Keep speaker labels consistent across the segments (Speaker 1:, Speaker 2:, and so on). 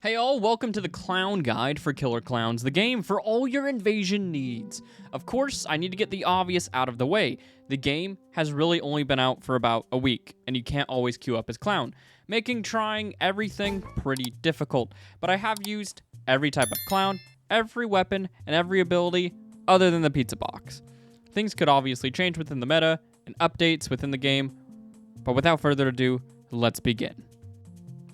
Speaker 1: Hey all, welcome to the Clown Guide for Killer Klowns, the game for all your invasion needs. Of course, I need to get the obvious out of the way. The game has really only been out for about a week, and you can't always queue up as Clown, making trying everything pretty difficult. But I have used every type of Clown, every weapon, and every ability other than the pizza box. Things could obviously change within the meta, and updates within the game, but without further ado, let's begin.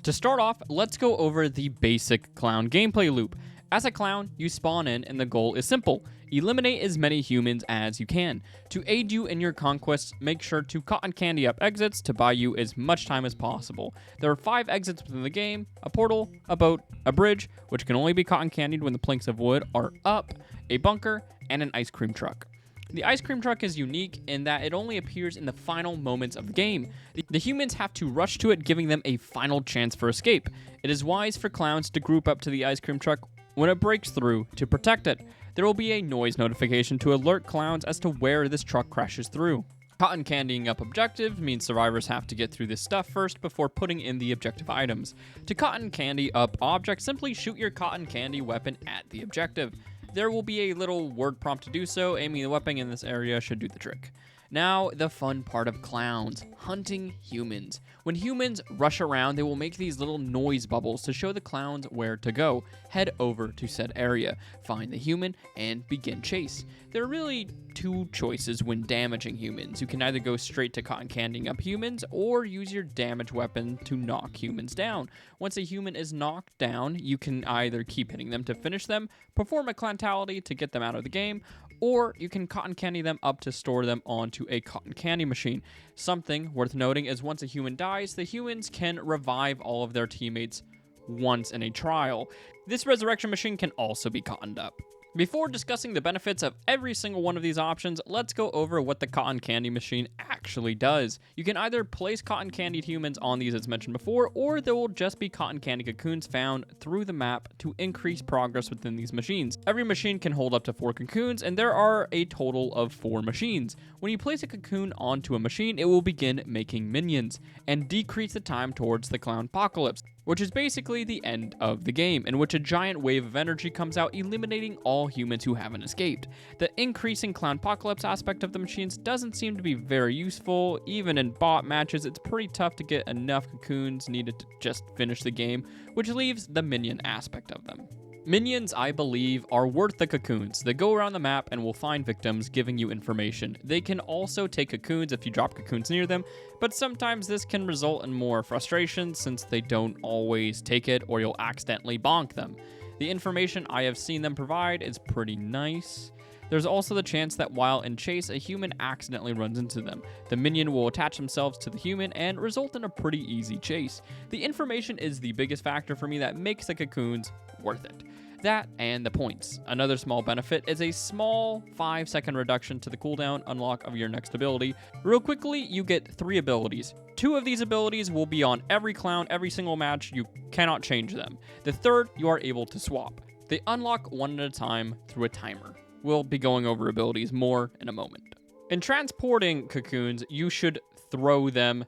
Speaker 1: To start off, let's go over the basic Clown gameplay loop. As a Clown, you spawn in and the goal is simple. Eliminate as many humans as you can. To aid you in your conquests, make sure to cotton candy up exits to buy you as much time as possible. There are 5 exits within the game: a portal, a boat, a bridge, which can only be cotton candied when the planks of wood are up, a bunker, and an ice cream truck. The ice cream truck is unique in that it only appears in the final moments of the game. The humans have to rush to it, giving them a final chance for escape. It is wise for Clowns to group up to the ice cream truck when it breaks through to protect it. There will be a noise notification to alert Clowns as to where this truck crashes through. Cotton candying up objectives means survivors have to get through this stuff first before putting in the objective items. To cotton candy up objects, simply shoot your cotton candy weapon at the objective. There will be a little word prompt to do so. Aiming the weapon in this area should do the trick. Now, the fun part of Clowns, hunting humans. When humans rush around, they will make these little noise bubbles to show the Clowns where to go. Head over to said area, find the human, and begin chase. There are really 2 choices when damaging humans. You can either go straight to cotton candying up humans, or use your damage weapon to knock humans down. Once a human is knocked down, you can either keep hitting them to finish them, perform a clowntality to get them out of the game, or you can cotton candy them up to store them onto a cotton candy machine. Something worth noting is once a human dies, the humans can revive all of their teammates once in a trial. This resurrection machine can also be cottoned up. Before discussing the benefits of every single one of these options, let's go over what the cotton candy machine actually does. You can either place cotton candied humans on these as mentioned before, or there will just be cotton candy cocoons found through the map to increase progress within these machines. Every machine can hold up to 4 cocoons, and there are a total of 4 machines. When you place a cocoon onto a machine, it will begin making minions and decrease the time towards the clown apocalypse, which is basically the end of the game, in which a giant wave of energy comes out, eliminating all humans who haven't escaped. The increasing clown apocalypse aspect of the machines doesn't seem to be very useful. Even in bot matches, it's pretty tough to get enough cocoons needed to just finish the game, which leaves the minion aspect of them. Minions, I believe, are worth the cocoons. They go around the map and will find victims, giving you information. They can also take cocoons if you drop cocoons near them, but sometimes this can result in more frustration since they don't always take it or you'll accidentally bonk them. The information I have seen them provide is pretty nice. There's also the chance that while in chase, a human accidentally runs into them. The minion will attach themselves to the human and result in a pretty easy chase. The information is the biggest factor for me that makes the cocoons worth it. That and the points. Another small benefit is a small 5-second reduction to the cooldown unlock of your next ability. Real quickly, you get 3 abilities. 2 of these abilities will be on every clown, every single match. You cannot change them. The third, you are able to swap. They unlock one at a time through a timer. We'll be going over abilities more in a moment. In transporting cocoons, you should throw them,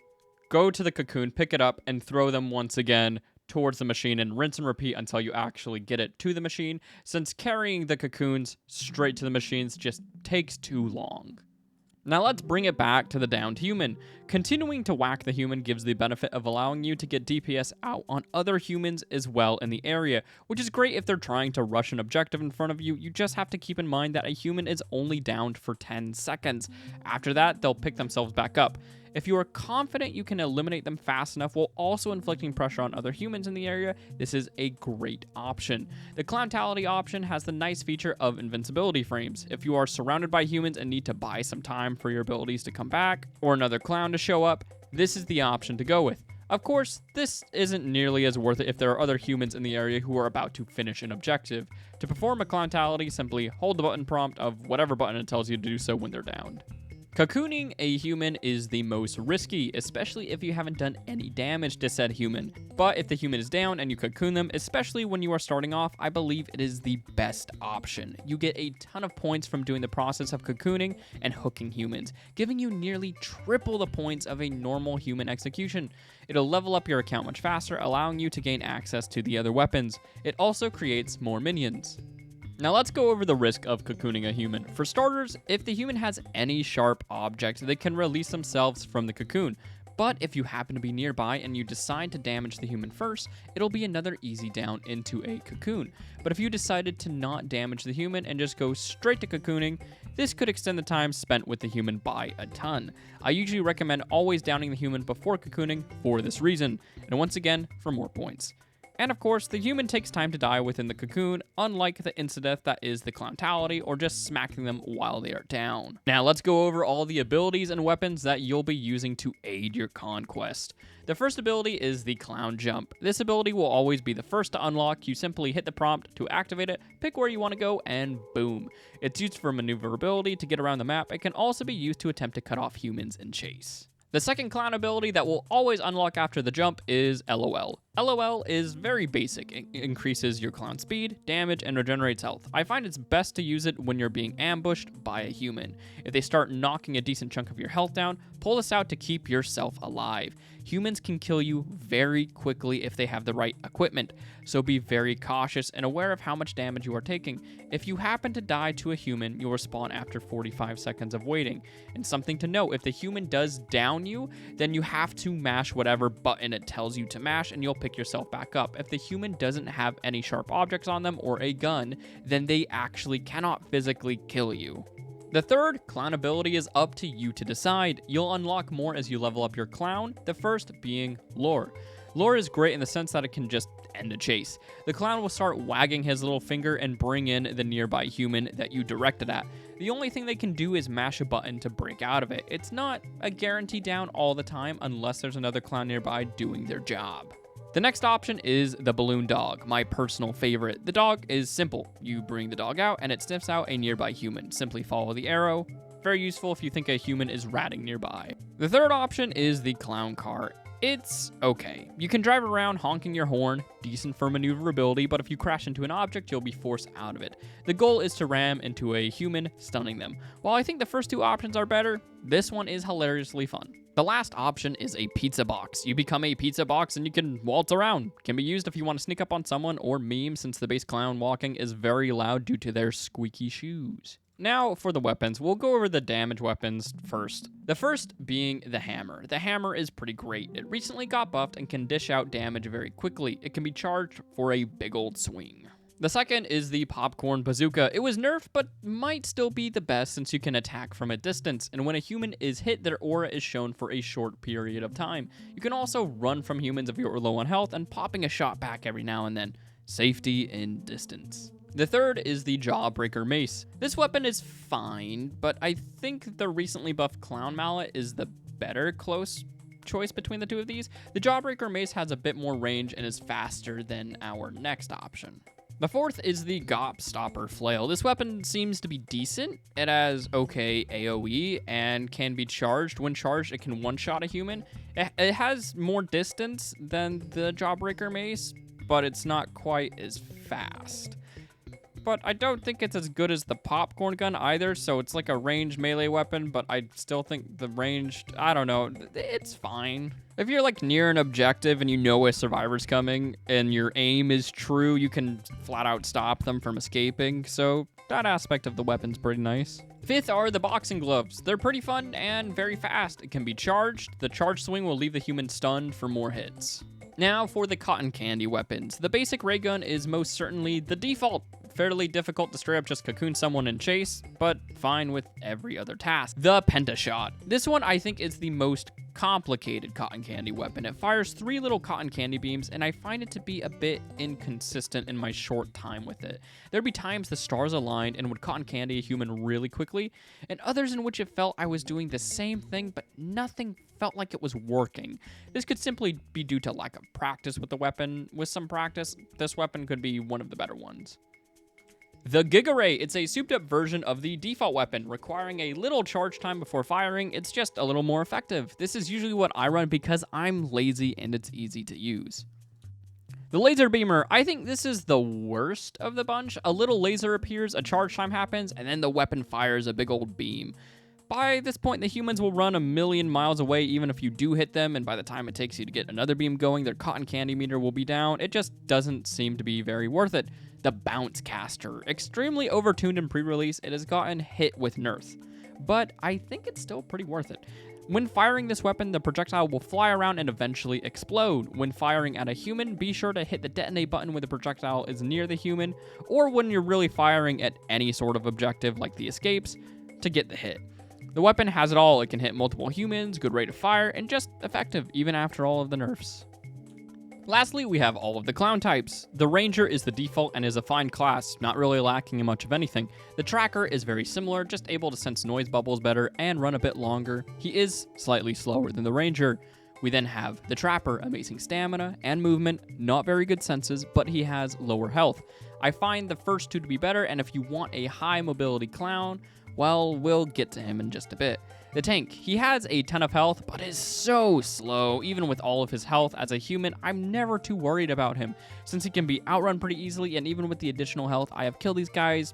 Speaker 1: go to the cocoon, pick it up, and throw them once again towards the machine and rinse and repeat until you actually get it to the machine, since carrying the cocoons straight to the machines just takes too long. Now let's bring it back to the downed human. Continuing to whack the human gives the benefit of allowing you to get DPS out on other humans as well in the area, which is great if they're trying to rush an objective in front of you. You just have to keep in mind that a human is only downed for 10 seconds. After that, they'll pick themselves back up. If you are confident you can eliminate them fast enough while also inflicting pressure on other humans in the area, this is a great option. The clowntality option has the nice feature of invincibility frames. If you are surrounded by humans and need to buy some time for your abilities to come back, or another clown to show up, this is the option to go with. Of course, this isn't nearly as worth it if there are other humans in the area who are about to finish an objective. To perform a clowntality, simply hold the button prompt of whatever button it tells you to do so when they're downed. Cocooning a human is the most risky, especially if you haven't done any damage to said human. But if the human is down and you cocoon them, especially when you are starting off, I believe it is the best option. You get a ton of points from doing the process of cocooning and hooking humans, giving you nearly triple the points of a normal human execution. It'll level up your account much faster, allowing you to gain access to the other weapons. It also creates more minions. Now let's go over the risk of cocooning a human. For starters, if the human has any sharp object, they can release themselves from the cocoon. But if you happen to be nearby and you decide to damage the human first, it'll be another easy down into a cocoon. But if you decided to not damage the human and just go straight to cocooning, this could extend the time spent with the human by a ton. I usually recommend always downing the human before cocooning for this reason, and once again, for more points. And of course, the human takes time to die within the cocoon, unlike the insta-death that is the clowntality or just smacking them while they are down. Now let's go over all the abilities and weapons that you'll be using to aid your conquest. The first ability is the clown jump. This ability will always be the first to unlock. You simply hit the prompt to activate it, pick where you want to go, and boom. It's used for maneuverability to get around the map. It can also be used to attempt to cut off humans in chase. The second clown ability that will always unlock after the jump is LOL. LOL is very basic. It increases your clown speed, damage, and regenerates health. I find it's best to use it when you're being ambushed by a human. If they start knocking a decent chunk of your health down, pull this out to keep yourself alive. Humans can kill you very quickly if they have the right equipment, so be very cautious and aware of how much damage you are taking. If you happen to die to a human, you'll respawn after 45 seconds of waiting. And something to note, if the human does down you, then you have to mash whatever button it tells you to mash and you'll pick yourself back up. If the human doesn't have any sharp objects on them or a gun, then they actually cannot physically kill you. The third clown ability is up to you to decide. You'll unlock more as you level up your clown, the first being lure. Lure is great in the sense that it can just end a chase. The clown will start wagging his little finger and bring in the nearby human that you directed at. The only thing they can do is mash a button to break out of it. It's not a guarantee down all the time unless there's another clown nearby doing their job. The next option is the balloon dog, my personal favorite. The dog is simple. You bring the dog out and it sniffs out a nearby human. Simply follow the arrow. Very useful if you think a human is ratting nearby. The third option is the clown car. It's okay. You can drive around honking your horn, decent for maneuverability, but if you crash into an object, you'll be forced out of it. The goal is to ram into a human, stunning them. While I think the first two options are better, this one is hilariously fun. The last option is a pizza box. You become a pizza box and you can waltz around. Can be used if you want to sneak up on someone or meme, since the base clown walking is very loud due to their squeaky shoes. Now for the weapons, we'll go over the damage weapons first. The first being the hammer. The hammer is pretty great. It recently got buffed and can dish out damage very quickly. It can be charged for a big old swing. The second is the popcorn bazooka. It was nerfed, but might still be the best since you can attack from a distance, and when a human is hit, their aura is shown for a short period of time. You can also run from humans if you're low on health, and popping a shot back every now and then. Safety in distance. The third is the Jawbreaker Mace. This weapon is fine, but I think the recently buffed Clown Mallet is the better close choice between the two of these. The Jawbreaker Mace has a bit more range and is faster than our next option. The fourth is the Gobstopper Flail. This weapon seems to be decent. It has okay AoE and can be charged. When charged, it can one-shot a human. It has more distance than the Jawbreaker Mace, but it's not quite as fast. But I don't think it's as good as the popcorn gun either, so it's like a ranged melee weapon, but I still think the ranged, I don't know, it's fine. If you're like near an objective and you know a survivor's coming and your aim is true, you can flat out stop them from escaping, so that aspect of the weapon's pretty nice. Fifth are the boxing gloves. They're pretty fun and very fast. It can be charged. The charge swing will leave the human stunned for more hits. Now for the cotton candy weapons. The basic ray gun is most certainly the default. Fairly difficult to straight up just cocoon someone and chase, but fine with every other task. The Pentashot. This one I think is the most complicated cotton candy weapon. It fires 3 little cotton candy beams, and I find it to be a bit inconsistent in my short time with it. There'd be times the stars aligned and would cotton candy a human really quickly, and others in which it felt I was doing the same thing, but nothing felt like it was working. This could simply be due to lack of practice with the weapon. With some practice, this weapon could be one of the better ones. The Giga Ray, it's a souped up version of the default weapon, requiring a little charge time before firing. It's just a little more effective. This is usually what I run because I'm lazy and it's easy to use. The laser beamer, I think this is the worst of the bunch. A little laser appears, a charge time happens, and then the weapon fires a big old beam. By this point, the humans will run a million miles away even if you do hit them, and by the time it takes you to get another beam going, their cotton candy meter will be down. It just doesn't seem to be very worth it. The bounce caster, extremely overtuned in pre-release, it has gotten hit with nerfs, but I think it's still pretty worth it. When firing this weapon, the projectile will fly around and eventually explode. When firing at a human, be sure to hit the detonate button when the projectile is near the human, or when you're really firing at any sort of objective like the escapes, to get the hit. The weapon has it all. It can hit multiple humans, good rate of fire, and just effective even after all of the nerfs. Lastly, we have all of the clown types. The Ranger is the default and is a fine class, not really lacking in much of anything. The Tracker is very similar, just able to sense noise bubbles better and run a bit longer. He is slightly slower than the Ranger. We then have the Trapper, amazing stamina and movement, not very good senses, but he has lower health. I find the first two to be better, and if you want a high mobility clown, well, we'll get to him in just a bit. The Tank, he has a ton of health, but is so slow. Even with all of his health as a human, I'm never too worried about him, since he can be outrun pretty easily, and even with the additional health, I have killed these guys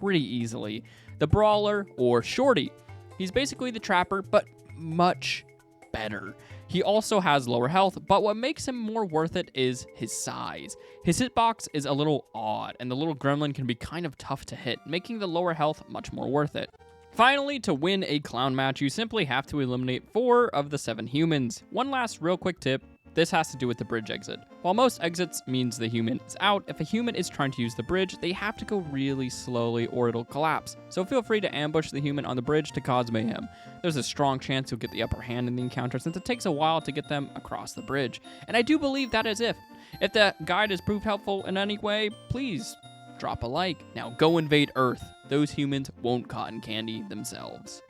Speaker 1: pretty easily. The Brawler, or Shorty, he's basically the Trapper, but much better. He also has lower health, but what makes him more worth it is his size. His hitbox is a little odd, and the little gremlin can be kind of tough to hit, making the lower health much more worth it. Finally, to win a clown match, you simply have to eliminate 4 of the 7 humans. One last real quick tip, this has to do with the bridge exit. While most exits means the human is out, if a human is trying to use the bridge, they have to go really slowly or it'll collapse. So feel free to ambush the human on the bridge to cause mayhem. There's a strong chance you'll get the upper hand in the encounter since it takes a while to get them across the bridge. And I do believe that is if. If the guide has proved helpful in any way, please drop a like. Now go invade Earth. Those humans won't cotton candy themselves.